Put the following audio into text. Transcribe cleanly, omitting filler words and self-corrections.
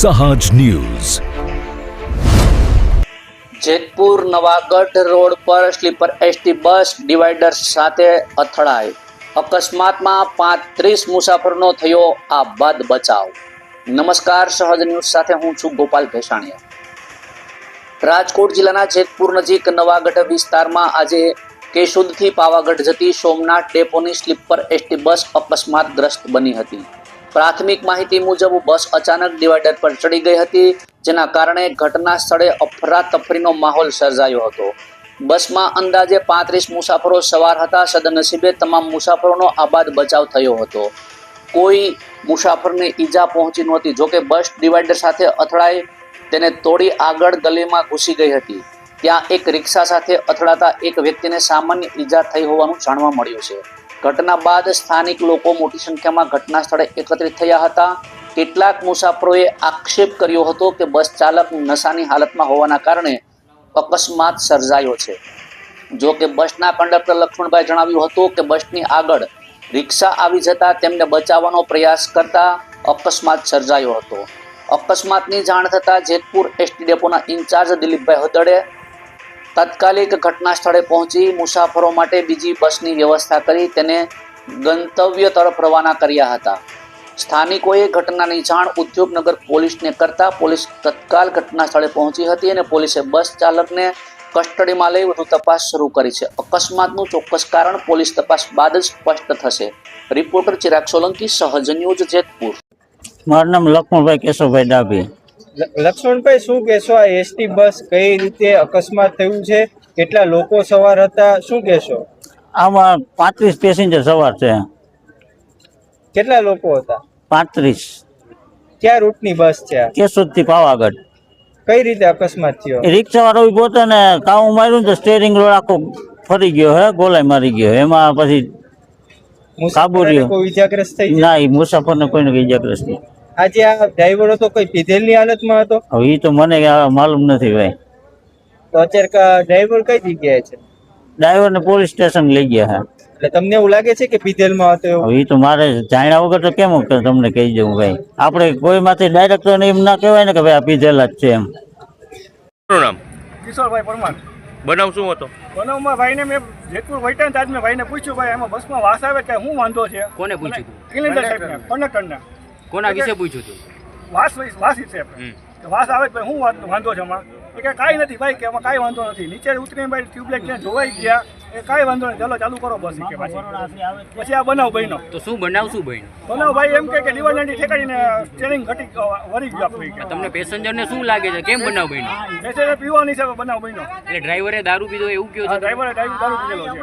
સહજ news. Jetpur Navagadh road પર sleeper ST bus divider સાથે અથડાઈ। અકસ્માતમાં 35 મુસાફરોનો થયો આબાદ બચાવ। નમસ્કાર, સહજ ન્યૂઝ સાથે હું છું ગોપાલ ભેસાણીયા। રાજકોટ જિલ્લાના જેતપુર નજીક નવાગઢ વિસ્તારમાં આજે કેશોદથી પાવાગઢ જતી સોમનાથ ડેપોની સ્લીપર એસટી બસ અકસ્માતગ્રસ્ત બની હતી। પ્રાથમિક માહિતી મુજબ બસ અચાનક ડિવાઈડર પર ચડી ગઈ હતી, જેના કારણે ઘટના સ્થળે અફરાતફરીનો માહોલ સર્જાયો હતો। બસમાં અંદાજે 35 મુસાફરો સવાર હતા। સદનસીબે તમામ મુસાફરોનો આબાદ બચાવ થયો હતો। કોઈ મુસાફરને ઈજા પહોંચી નહોતી। જોકે બસ ડિવાઈડર સાથે અથડાઈ તેને તોડી આગળ ગલીમાં ઘૂસી ગઈ હતી। ત્યાં એક રિક્ષા સાથે અથડાતા એક વ્યક્તિને સામાન્ય ઈજા થઈ હોવાનું જાણવા મળ્યું છે। ઘટના બાદ સ્થાનિક લોકો મોટી સંખ્યામાં ઘટના સ્થળે એકત્રિત થયા હતા। કેટલાક મુસાફરોએ આક્ષેપ કર્યો હતો કે બસ ચાલક નશાની હાલતમાં હોવાના કારણે અકસ્માત સર્જાયો છે। જો કે બસના કંડક્ટર લક્ષ્મણભાઈ જણાવ્યું હતું કે બસની આગળ રિક્ષા આવી જતા તેમને બચાવવાનો પ્રયાસ કરતા અકસ્માત સર્જાયો હતો। અકસ્માતની જાણ થતાં જેતપુર એસટી ડેપોના ઇન્ચાર્જ દિલીપભાઈ હદડે તાત્કાલિક ઘટના સ્થળે પહોંચી મુસાફરો માટે બીજી બસની વ્યવસ્થા કરી તેને ગંતવ્ય તરફ રવાના કર્યા હતા। સ્થાનિકોએ ઘટનાની જાણ ઉદ્યોગનગર પોલીસને કરતા પોલીસ તત્કાલ ઘટના સ્થળે પહોંચી હતી અને પોલીસે બસ ચાલકને કસ્ટડીમાં લઈ વધુ તપાસ શરૂ કરી છે। અકસ્માતનું ચોક્કસ કારણ પોલીસ તપાસ બાદ જ સ્પષ્ટ થશે। રિપોર્ટર ચિરાગ સોલંકી, સહજ ન્યૂઝ, જેતપુર। મારું નામ લક્ષ્મણભાઈ કેશવભાઈ ડાભી। લક્ષ્મણભાઈ, શું કહેશો? આ એસટી બસ કઈ રીતે અકસ્માત થયું છે? કેટલા લોકો સવાર હતા? શું કહેશો? આમાં 35 પેસેન્જર સવાર છે। કેટલા લોકો હતા? 35। ક્યાં રૂટની બસ છે આ? કેશોદથી પાવાગઢ। કઈ રીતે અકસ્માત થયો? એ રિક્ષાવાળો પોતાને કાઉ માર્યું ને તો સ્ટેરિંગ રોડ આખો ફરી ગયો હે, ગોલાઈ મારી ગયો। એમાં પછી કાબુ મુસાફરોને રહ્યો કોઈ ઇજાગ્રસ્ત થઈ? ના, એ મુસાફરને કોઈને કઈ ઇજાગ્રસ્ત નહીં। આજે આ ડ્રાઈવર હતો કોઈ પીધેલની હાલતમાં હતો? હવે એ તો મને માલુમ નથી ભાઈ। તો અત્યારે ડ્રાઈવર કઈ જગ્યાએ છે? ડ્રાઈવરને પોલીસ સ્ટેશન લઈ ગયા હે। એટલે તમને એવું લાગે છે કે પીધેલમાં હતો એવું? હવે એ તો મારે જાણ્યા વગર તો કેમ તમને કહી દઉં ભાઈ। આપણે કોઈમાંથી ડાયરેક્ટ તો એમ ના કહેવાય ને કે ભાઈ આ પીધેલા જ છે એમ। શું નામ? કિશોરભાઈ પરમાર। બનાવ શું હતો? બનાવમાં ભાઈને મેં જેતપુર વૈટાન તાજ મેં ભાઈને પૂછ્યું, ભાઈ એમાં બસમાં વાસ આવે કે શું વાંધો છે? કોને પૂછ્યું હતું? કિલિન્ડર સાહેબને, કંડક્ટરને કોના વિશે પૂછ્યું હતું? વાસ વિશે વાસ આવે ભાઈ શું વાંધો છે એમાં? એ કે કાંઈ નથી ભાઈ, કે એમાં કાંઈ વાંધો નથી। નીચે ઉતરીને ભાઈ ટ્યુબલાઇટ ત્યાં જોવાઈ ગયા, એ કાંઈ વાંધો નહીં, ચાલો ચાલુ કરો બસ કે પછી આ બનાવ બન્યો। તો શું બનાવ શું બન્યું? બનાવ ભાઈ એમ કે ડિવાઈડર ઠેકાડીને સ્ટેરિંગ ઘટી વળી ગયું આખું કે તમને પેસેન્જરને શું લાગે છે? કેમ બનાવ બન્યો? પેસેન્જર પીવાની છે બનાવ બન્યો। એટલે ડ્રાઈવરે દારૂ પીધો એવું કયો છે? ડ્રાઈવરે દારૂ પીધેલો છે।